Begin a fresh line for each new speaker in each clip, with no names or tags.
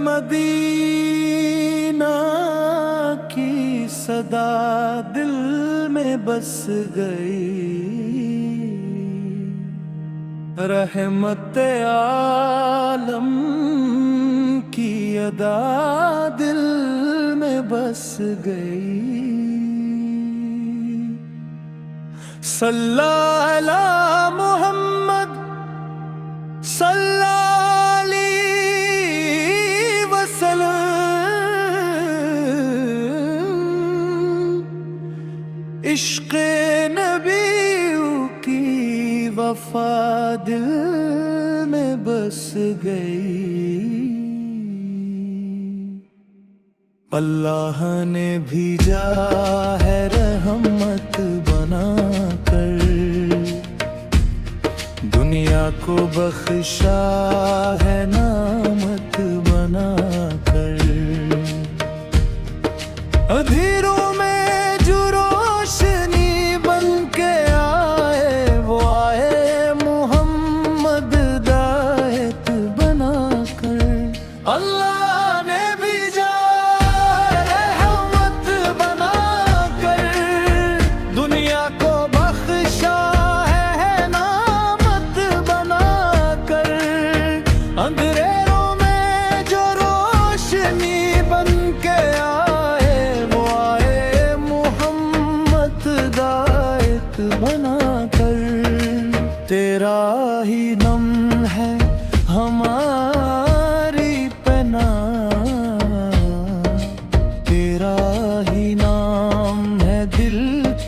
Medina की सदा दिल में बस गई, रहमत आलम की अदा दिल में बस गई। सल्लल्लाहु अला मुहम्मद सल्लल्लाहु अलैहि वसल्लम। इश्क़ नबी की वफा दिल में बस गई। अल्लाह ने भेजा है रहमत बनाकर, दुनिया को बख्शा है नामत बनाकर। अंधेरों में जो रोशनी बन के आए, वो आए मोहम्मद दायत बनाकर। अल्लाह ने भेजा रहमत बनाकर, दुनिया को बख्शा है नामत बनाकर। अंधेरों में जो रोशनी बन के आए, वो आए मोहम्मद दायत बनाकर। तेरा ही नाम है हमारी पनाह, तेरा ही नाम है दिल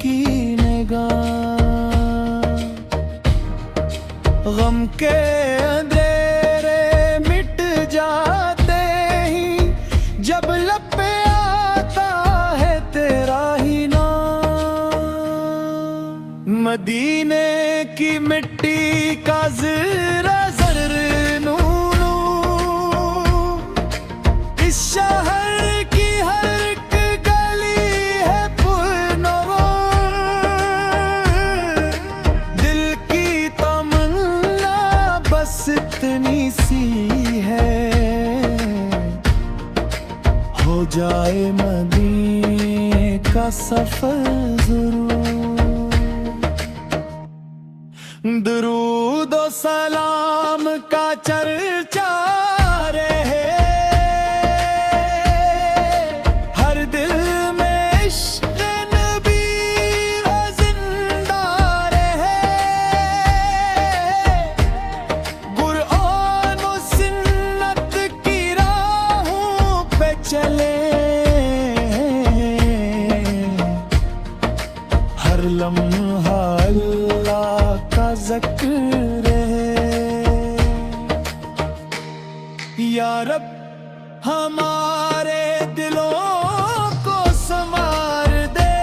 की निगाह। गम के अंधेरे मिट जाते ही जब लब पे आता है तेरा ही नाम। मदीने की मिट्टी का ज़रा ज़र नूनू, इस शहर की हर एक गली है पुरनूर। दिल की तमन्ना बस इतनी सी है, हो जाए मदीने का सफर ज़रूर। दुरूद और सलाम का चर्चा रहे हर दिल में, इश्क़ नबी जिंदा रहे। कुरान और सुन्नत की राहों पे चले, हर लम्हा अल्लाह का ज़िक्र रहे। या रब हमारे दिलों को संवार दे,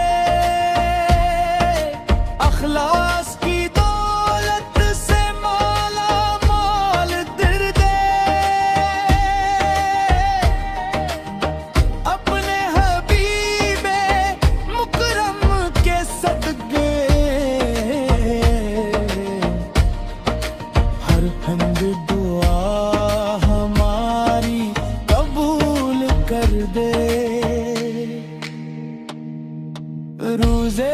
अखलास की दौलत से माला माल दिल दे। अपने हबीबे मुकरम के सदके हर हमद दुआ हमारी कबूल कर दे। रोज़े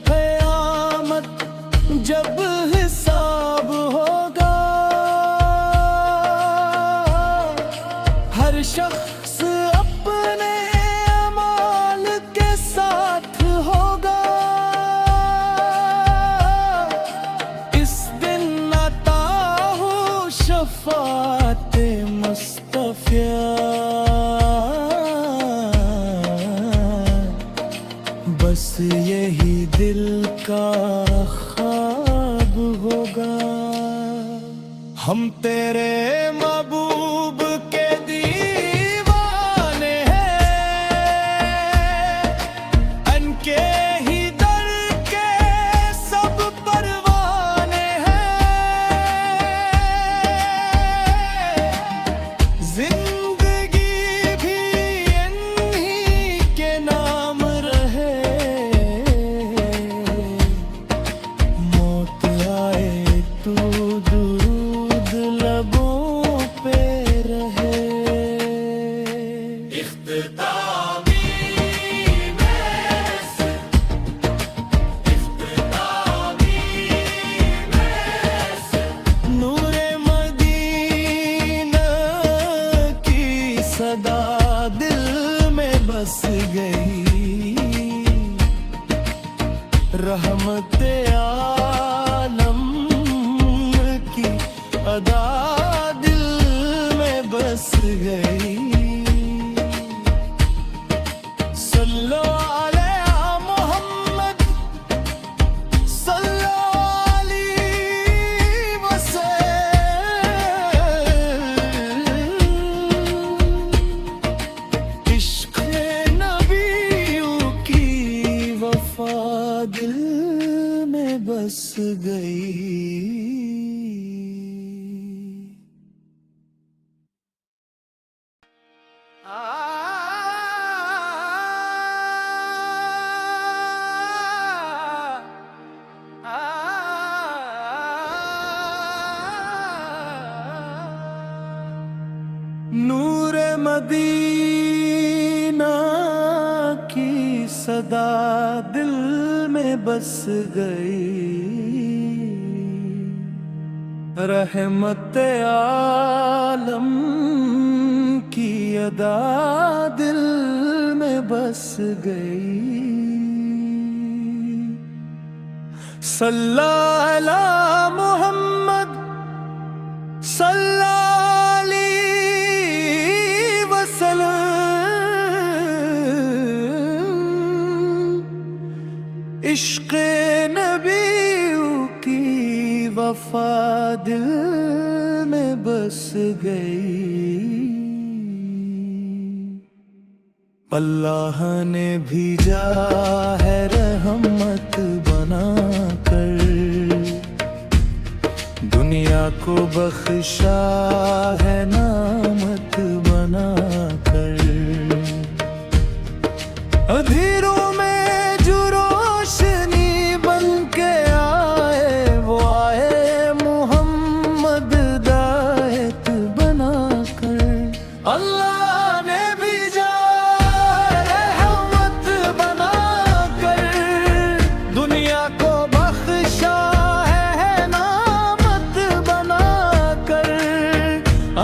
क़यामत जब हिसाब होगा, हर शख्स अपने अमाल के साथ होगा। इस दिन अता हो शफ़ाअत मुस्तफ़ा, बस यही दिल का ख्वाब होगा। हम तेरे महबूब के दीवाने हैं, अनके ही दर के सब परवाने हैं। जिंदगी भी इन्हीं के नाम रहे, मौत आए तो दुरूद लबों सदा दिल में बस गई। रहमते आलम की अदा दिल में बस गई। सल्लो अलैहि मोहम्मद सल्लो अलैहि वसल्लम। इश्क़ नबियों की वफा दिल में बस गई। नूर मदीना की सदा दिल में बस गई। रहमत आलम की अदा दिल में बस गई। सल्ला अला मोहम्मद सल्ला अलैहि वसल्लम। इश्क़ नबियों की वफा दिल में बस गई। अल्लाह ने भेजा है रहमत बनाकर, दुनिया को बख्शा है नामत बनाकर। अंधेरों में जो रोशनी बन के आए, वो आए मोहम्मद दायत बनाकर। अल्लाह ने भेजा रहमत बनाकर, दुनिया को बख्शा है नामत बनाकर।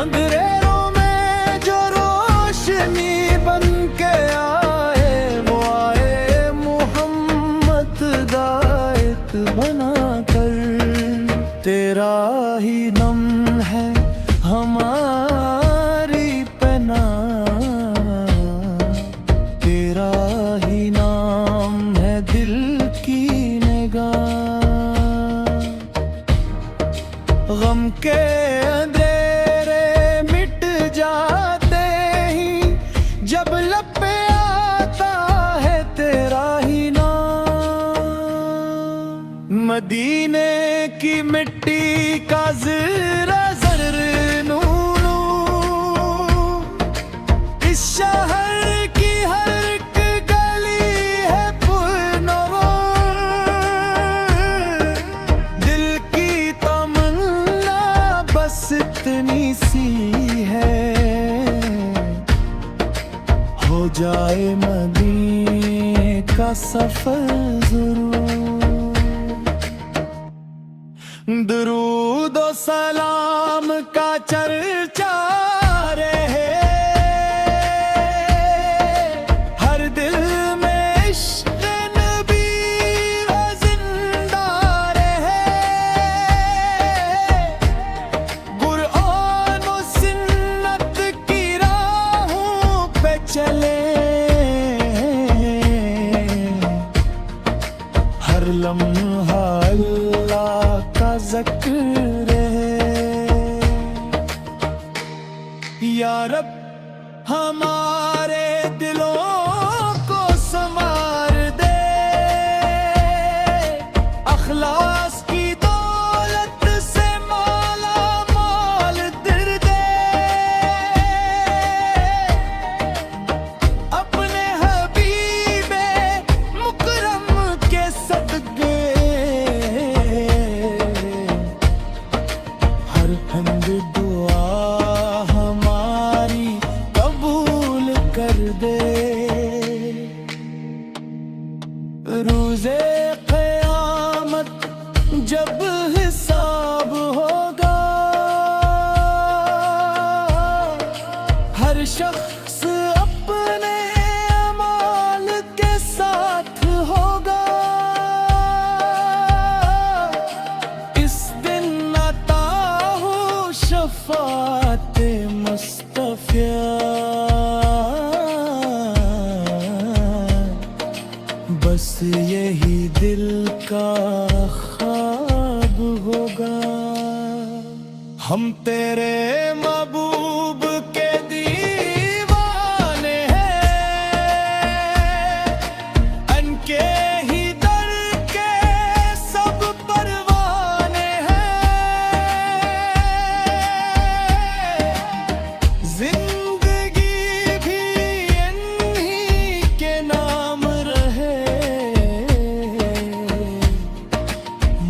अंधेरों में जो रोशनी बन के आए, वो आए मोहम्मद दायत बनाकर। तेरा ही नाम है हमारी पनाह, तेरा ही नाम है दिल की निगाह। गम के अंधेरे मिट जाते ही जब लब पे आता है तेरा ही नाम। मदीने की मिट्टी का ज़रा ज़र नूनू, इस शहर की हर एक गली है पुरनूर। दिल की तमन्ना बस इतनी सी है, हो जाए मदीने का सफर ज़रूर। दुरूद और सलाम का चर्चा रहे हर दिल में, इश्क़ नबी वो जिंदा रहे। कुरान और सुन्नत की राहों पे चले, हर लम्हा अल्लाह का ज़िक्र रहे। या रब हमारे दिलों को संवार दे, अखलास की दौलत से माला माल दिल दे। अपने हबीबे मुकरम के सदके हर हंद दुआ हमारी कबूल कर दे। रोज़े क़यामत जब हिसाब होगा, हर हर शख्स अपने अमाल के साथ होगा। इस दिन अता हो शफाअत मुस्तफ़ा, बस यही दिल का ख्वाब होगा। हम तेरे महबूब के दीवाने हैं, अनके ही दर के सब परवाने हैं। जिंदगी भी इन्हीं के नाम रहे,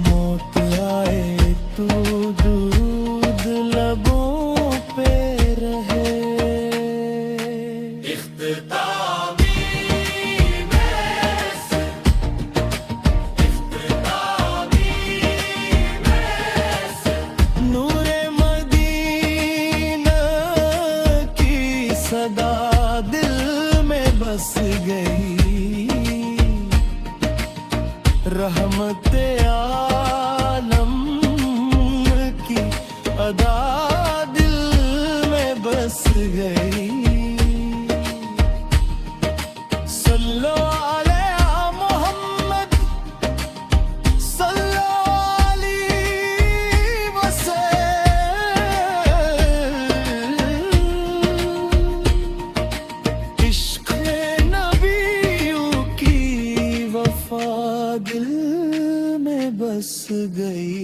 मौत आए तो दुरूद लबों पे रहे। इख्तितामी महस, इख्तितामी महस, नूरे मदीना की सदा दिल में बस गई। रहमते आलम की अदा दिल में बस गई। सल्लो अलैहि मोहम्मद, सल्लो अलैहि वसल्लम। इश्क़ नबियों की वफा दिल में बस गई।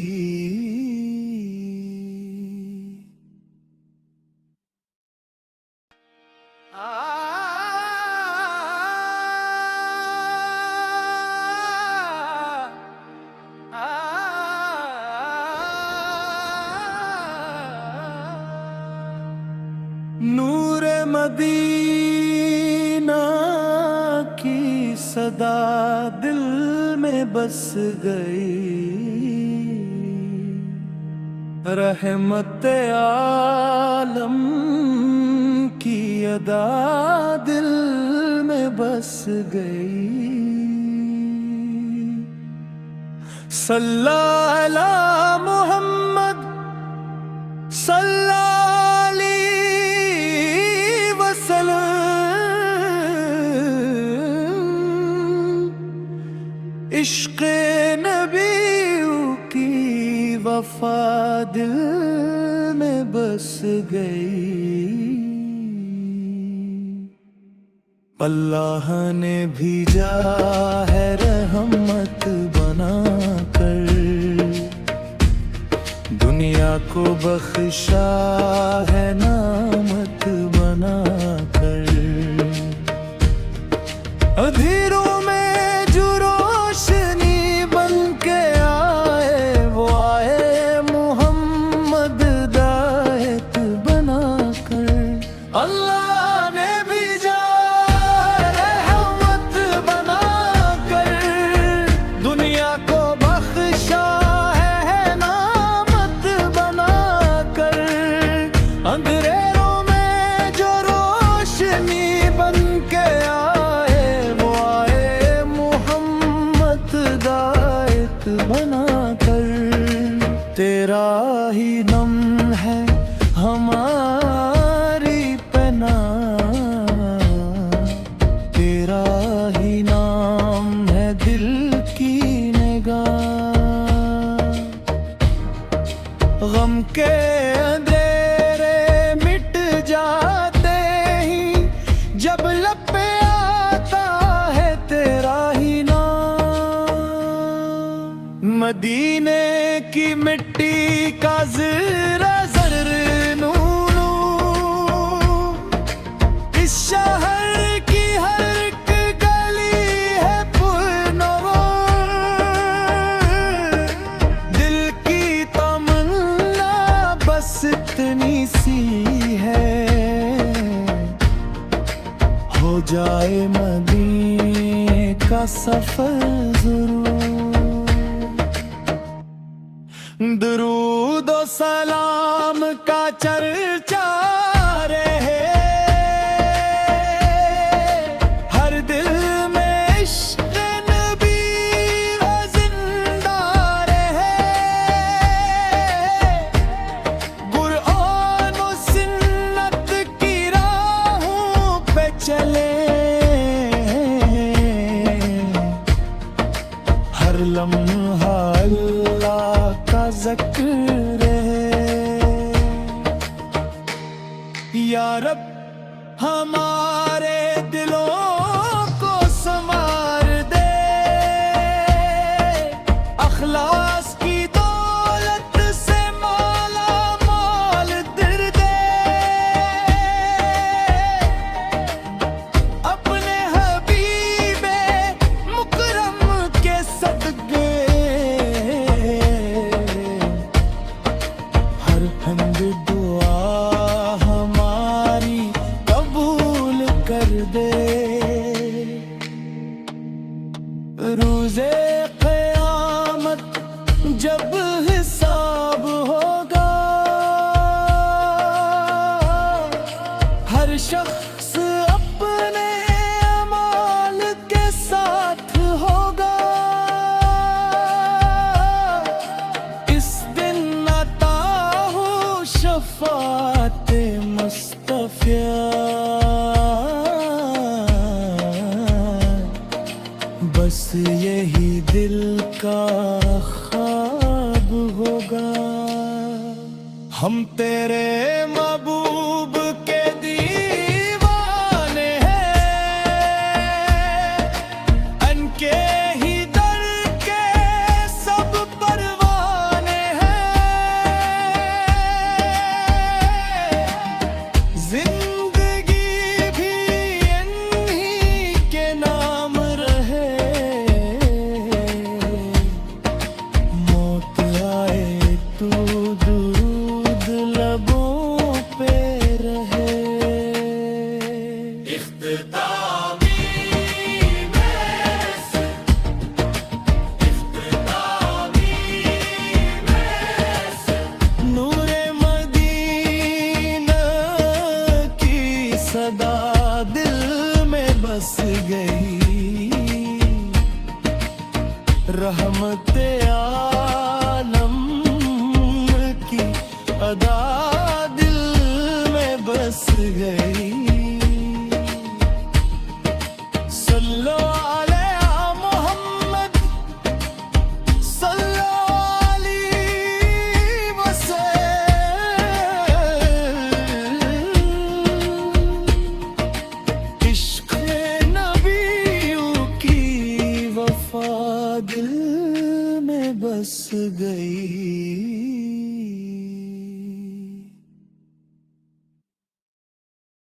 नूरे मदीना की सदा दिल में बस गई। रहमत आलम की अदा दिल में बस गई। सल्लल्लाहु अलैहि मोहम्मद, सल्लल्लाहु अलैहि वसल्लम। इश्क़ नबियों की वफा दिल में बस गई। अल्लाह ने भेजा है रहमत बनाकर, दुनिया को बख्शा है नामत बनाकर। अंधेरों में जो रोशनी बन के आए, वो आए मोहम्मद दायत बनाकर। अल्लाह ने भेजा रहमत बनाकर, दुनिया को बख्शा है नामत बनाकर। अंधेरों में जो रोशनी बन के आए, वो आए मोहम्मद दायत बनाकर। तेरा ही नाम है हमारी पनाह, तेरा ही नाम है दिल की निगाह। गम के अंधेरे मिट जाते ही जब लब पे आता है तेरा ही नाम। मदीने की मिट्टी का ज़रा ज़र नूनू, इस शहर की हर एक गली है पुरनूर। दिल की तमन्ना बस इतनी सी है, हो जाए मदीने का सफर जरूर। दरूद और सलाम का चर्चा रहे, कर दे। रोज़े क़यामत जब हिसाब होगा, हर शख्स अपने अमाल के साथ होगा। इस दिन आता हो शफ़ाअते मुस्तफ़ा, बस यही दिल का ख्वाब होगा। हम तेरे महबूब के दीवाने हैं, अनके ही दर के सब परवाने हैं। जिंदगी भी इन्हीं के नाम रहे, मौत आए तो दुरूद लबों पे रहे। इख्तितामी महस, इख्तितामी महस, नूरे मदीना की सदा दिल में बस गई। रहमते आलम की अदा दिल में बस गई। सल्लो अलैहि मोहम्मद, सल्लो अलैहि वसल्लम। इश्क़ नबियों की वफ़ा दिल में बस गई।